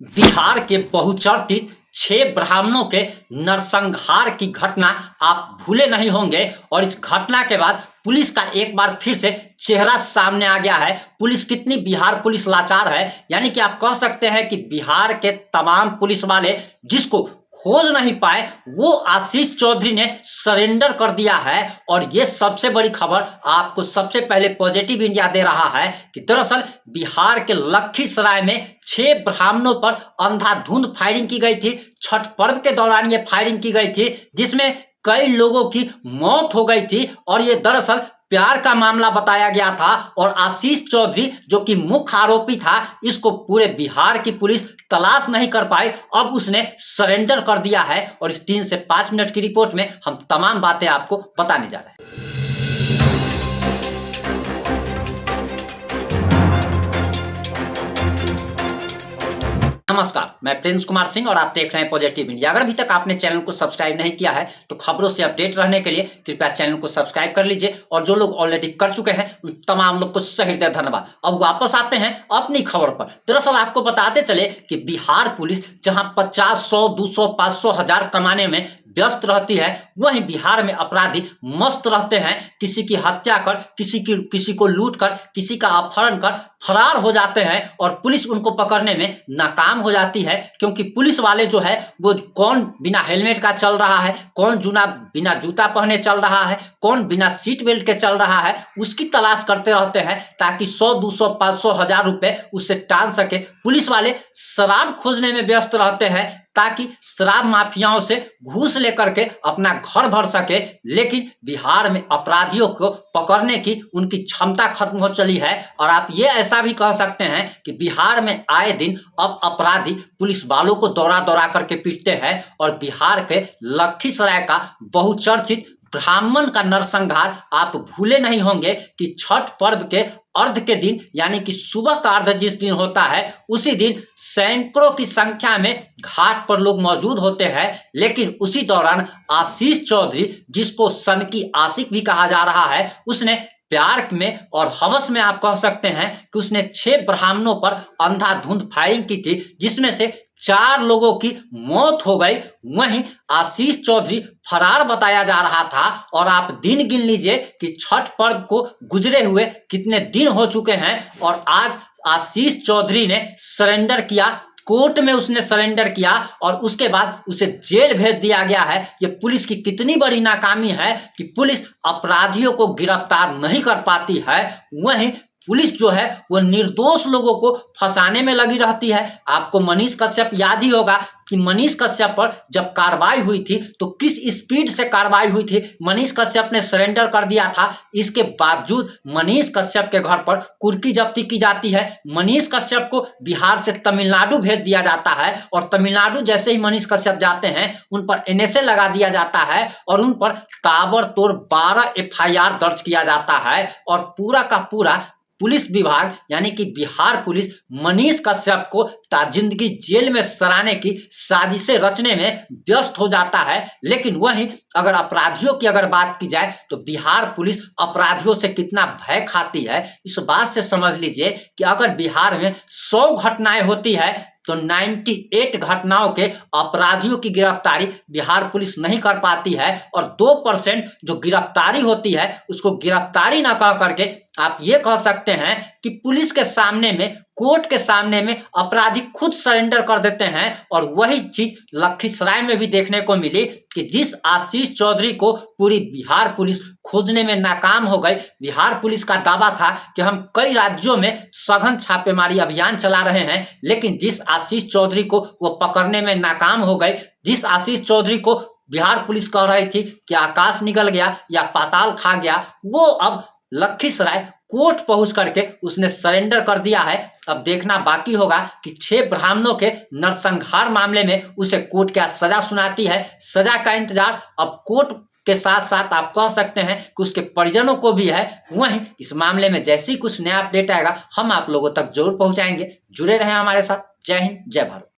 बिहार के बहुचर्चित 6 ब्राह्मणों के नरसंहार की घटना आप भूले नहीं होंगे और इस घटना के बाद पुलिस का एक बार फिर से चेहरा सामने आ गया है। पुलिस कितनी बिहार पुलिस लाचार है, यानी कि आप कह सकते हैं कि बिहार के तमाम पुलिस वाले जिसको खोज नहीं पाए वो आशीष चौधरी ने सरेंडर कर दिया है। और ये सबसे बड़ी खबर आपको सबसे पहले पॉजिटिव इंडिया दे रहा है कि दरअसल बिहार के लखीसराय में 6 ब्राह्मणों पर अंधाधुंध फायरिंग की गई थी। छठ पर्व के दौरान ये फायरिंग की गई थी जिसमें कई लोगों की मौत हो गई थी और ये दरअसल प्यार का मामला बताया गया था। और आशीष चौधरी जो कि मुख्य आरोपी था, इसको पूरे बिहार की पुलिस तलाश नहीं कर पाई। अब उसने सरेंडर कर दिया है और इस 3 से 5 मिनट की रिपोर्ट में हम तमाम बातें आपको बताने जा रहे हैं। नमस्कार, मैं प्रिंस कुमार सिंह और आप देख रहे हैं पॉजिटिव इंडिया। अगर अभी तक आपने चैनल को सब्सक्राइब नहीं किया है तो खबरों से अपडेट रहने के लिए कृपया चैनल को सब्सक्राइब कर लीजिए और जो लोग ऑलरेडी कर चुके हैं उन तमाम लोग को सही हृदय धन्यवाद। अब वापस आते हैं अपनी खबर पर। दरअसल आपको बताते चले कि बिहार पुलिस जहां 50, 100, 200, 500, 1000 कमाने में व्यस्त रहती है, वहीं बिहार में अपराधी मस्त रहते हैं। किसी की हत्या कर, किसी को लूट कर, किसी का अपहरण कर फरार हो जाते हैं और पुलिस उनको पकड़ने में नाकाम हो जाती है। क्योंकि पुलिस वाले जो है वो कौन बिना हेलमेट का चल रहा है, कौन बिना जूता पहने चल रहा है, कौन बिना सीट बेल्ट के चल रहा है, उसकी तलाश करते रहते हैं ताकि 100, 200, 500, 1000 रुपए उससे टाल सके। पुलिस वाले शराब खोजने में व्यस्त रहते हैं ताकि शराब माफियाओं से घूस लेकर के अपना घर भर सके। लेकिन बिहार में अपराधियों को पकड़ने की उनकी क्षमता खत्म हो चली है। और आप ये ऐसा भी कह सकते हैं कि बिहार में आए दिन अब अपराधी पुलिस वालों को दौड़ा दौड़ा करके पीटते हैं। और बिहार के लखीसराय का बहुचर्चित ब्राह्मण का नरसंहार आप भूले नहीं होंगे कि छठ पर्व के अर्ध के दिन, यानी कि सुबह का अर्ध जिस दिन होता है उसी दिन सैकड़ों की संख्या में घाट पर लोग मौजूद होते हैं। लेकिन उसी दौरान आशीष चौधरी, जिसको सन की आशिक भी कहा जा रहा है, उसने प्यार में और हवस में आप कह सकते हैं कि उसने 6 ब्राह्मणों पर अंधाधुंध फायरिंग की थी जिसमें से 4 लोगों की मौत हो गई। वहीं आशीष चौधरी फरार बताया जा रहा था। और आप दिन गिन लीजिए कि छठ पर्व को गुजरे हुए कितने दिन हो चुके हैं और आज आशीष चौधरी ने सरेंडर किया। कोर्ट में उसने सरेंडर किया और उसके बाद उसे जेल भेज दिया गया है। ये पुलिस की कितनी बड़ी नाकामी है कि पुलिस अपराधियों को गिरफ्तार नहीं कर पाती है। वहीं पुलिस जो है वो निर्दोष लोगों को फंसाने में लगी रहती है। आपको मनीष कश्यप याद ही होगा कि मनीष कश्यप पर जब कार्रवाई हुई थी तो किस स्पीड से कार्रवाई हुई थी। मनीष कश्यप ने सरेंडर कर दिया था, इसके बावजूद मनीष कश्यप के घर पर कुर्की जब्ती की जाती है। मनीष कश्यप को बिहार से तमिलनाडु भेज दिया जाता है और तमिलनाडु जैसे ही मनीष कश्यप जाते हैं उन पर NSA लगा दिया जाता है और उन पर ताबड़तोड़ 12 FIR दर्ज किया जाता है। और पूरा का पूरा पुलिस विभाग यानी कि बिहार पुलिस मनीष कश्यप को जिंदगी जेल में सराने की साजिशें रचने में व्यस्त हो जाता है। लेकिन वहीं अगर अपराधियों की बात की जाए तो बिहार पुलिस अपराधियों से कितना भय खाती है, इस बात से समझ लीजिए कि अगर बिहार में 100 घटनाएं होती है तो 98 घटनाओं के अपराधियों की गिरफ्तारी बिहार पुलिस नहीं कर पाती है। और 2% जो गिरफ्तारी होती है उसको गिरफ्तारी ना कह करके आप ये कह सकते हैं कि पुलिस के सामने में, कोर्ट के सामने में अपराधी खुद सरेंडर कर देते हैं। और वही चीज लखीसराय में भी देखने को मिली कि जिस आशीष चौधरी को पूरी बिहार पुलिस खोजने में नाकाम हो गई। बिहार पुलिस का दावा था कि हम कई राज्यों में सघन छापेमारी अभियान चला रहे हैं, लेकिन जिस आशीष चौधरी को वो पकड़ने में नाकाम हो गए, जिस आशीष चौधरी को बिहार पुलिस कह रही थी कि आकाश निकल गया या पाताल खा गया, वो अब लखीसराय कोर्ट पहुंच करके उसने सरेंडर कर दिया है। अब देखना बाकी होगा कि 6 ब्राह्मणों के नरसंहार मामले में उसे कोर्ट क्या सजा सुनाती है। सजा का इंतजार अब कोर्ट के साथ साथ आप कह सकते हैं कि उसके परिजनों को भी है। वहीं इस मामले में जैसे ही कुछ नया अपडेट आएगा हम आप लोगों तक जरूर पहुंचाएंगे। जुड़े रहें हमारे साथ। जय हिंद, जय भारत।